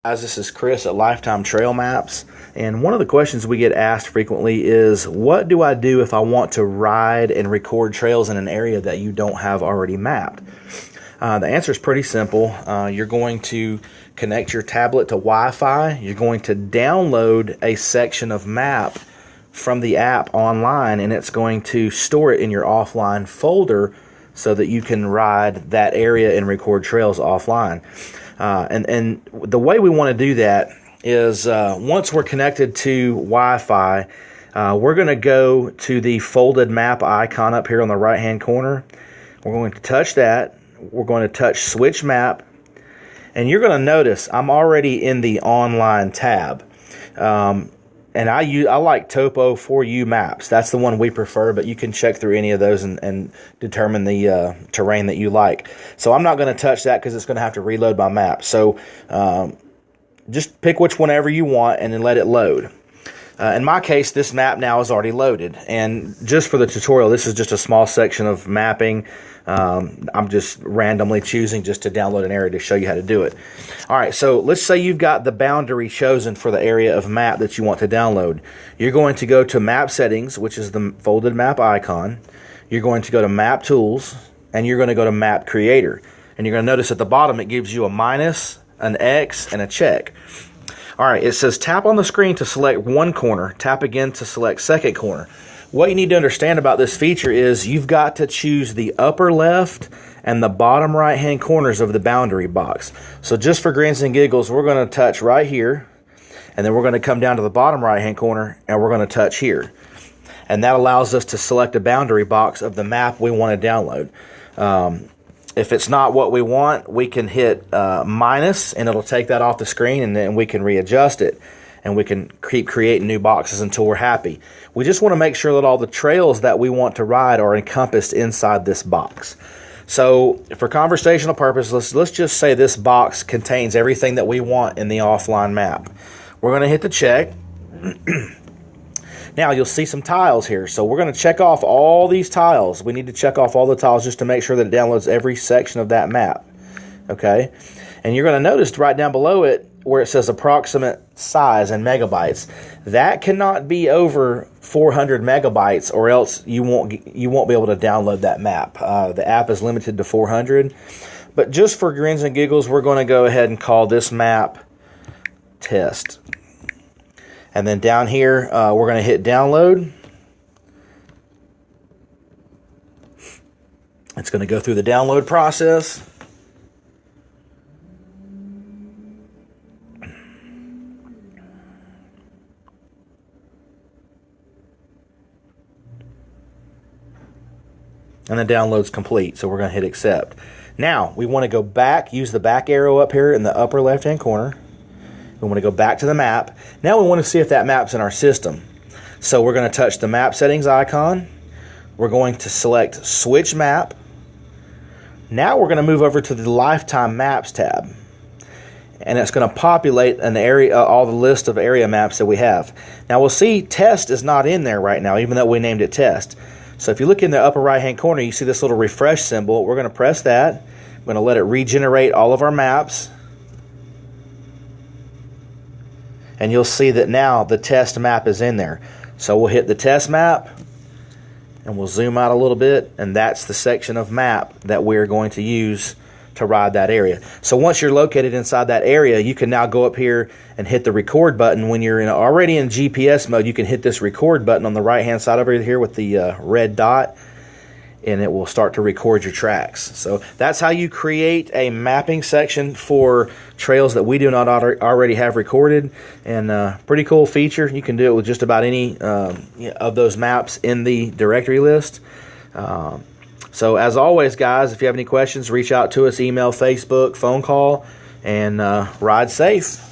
Guys, this is Chris at Lifetime Trail Maps, and one of the questions we get asked frequently is, what do I do if I want to ride and record trails in an area that you don't have already mapped? The answer is pretty simple. You're going to connect your tablet to Wi-Fi. You're going to download a section of map from the app online, and it's going to store it in your offline folder so that you can ride that area and record trails offline. And the way we want to do that is once we're connected to Wi-Fi, we're going to go to the folded map icon up here on the right hand corner. We're going to touch that. We're going to touch switch map, and you're going to notice I'm already in the online tab. And I like Topo 4U maps. That's the one we prefer, but you can check through any of those and determine the terrain that you like. So I'm not going to touch that because it's going to have to reload my map. So just pick which whenever you want and then let it load. In my case, this map now is already loaded. And just for the tutorial, this is just a small section of mapping. I'm just randomly choosing just to download an area to show you how to do it. All right, so let's say you've got the boundary chosen for the area of map that you want to download. You're going to go to Map Settings, which is the folded map icon. You're going to go to Map Tools, and you're going to go to Map Creator. And you're going to notice at the bottom it gives you a minus, an X, and a check. All right, it says tap on the screen to select one corner, tap again to select second corner. What you need to understand about this feature is you've got to choose the upper left and the bottom right hand corners of the boundary box. So just for grins and giggles, we're going to touch right here, and then we're going to come down to the bottom right hand corner and we're going to touch here. And that allows us to select a boundary box of the map we want to download. If it's not what we want, we can hit minus, and it'll take that off the screen, and then we can readjust it. And we can keep creating new boxes until we're happy. We just want to make sure that all the trails that we want to ride are encompassed inside this box. So for conversational purposes, let's just say this box contains everything that we want in the offline map. We're going to hit the check. Now you'll see some tiles here. So we're going to check off all these tiles. We need to check off all the tiles just to make sure that it downloads every section of that map. Okay? And you're going to notice right down below it where it says approximate size in megabytes. That cannot be over 400 megabytes, or else you won't be able to download that map. The app is limited to 400. But just for grins and giggles, we're going to go ahead and call this map Test. And then down here, we're going to hit download. It's going to go through the download process. And the download's complete, so we're going to hit accept. Now, we want to go back, use the back arrow up here in the upper left-hand corner. We want to go back to the map. Now we want to see if that map's in our system. So we're going to touch the map settings icon. We're going to select switch map. Now we're going to move over to the Lifetime Maps tab. And it's going to populate an area, all the list of area maps that we have. Now we'll see Test is not in there right now, even though we named it Test. So if you look in the upper right hand corner, you see this little refresh symbol. We're going to press that. We're going to let it regenerate all of our maps. And you'll see that now the test map is in there. So we'll hit the test map, and we'll zoom out a little bit, and that's the section of map that we're going to use to ride that area. So once you're located inside that area, you can now go up here and hit the record button. When you're already in GPS mode, you can hit this record button on the right hand side over here with the red dot, and it will start to record your tracks. So that's how you create a mapping section for trails that we do not already have recorded. And pretty cool feature. You can do it with just about any of those maps in the directory list. So as always, guys, if you have any questions, reach out to us, email, Facebook, phone call, and ride safe.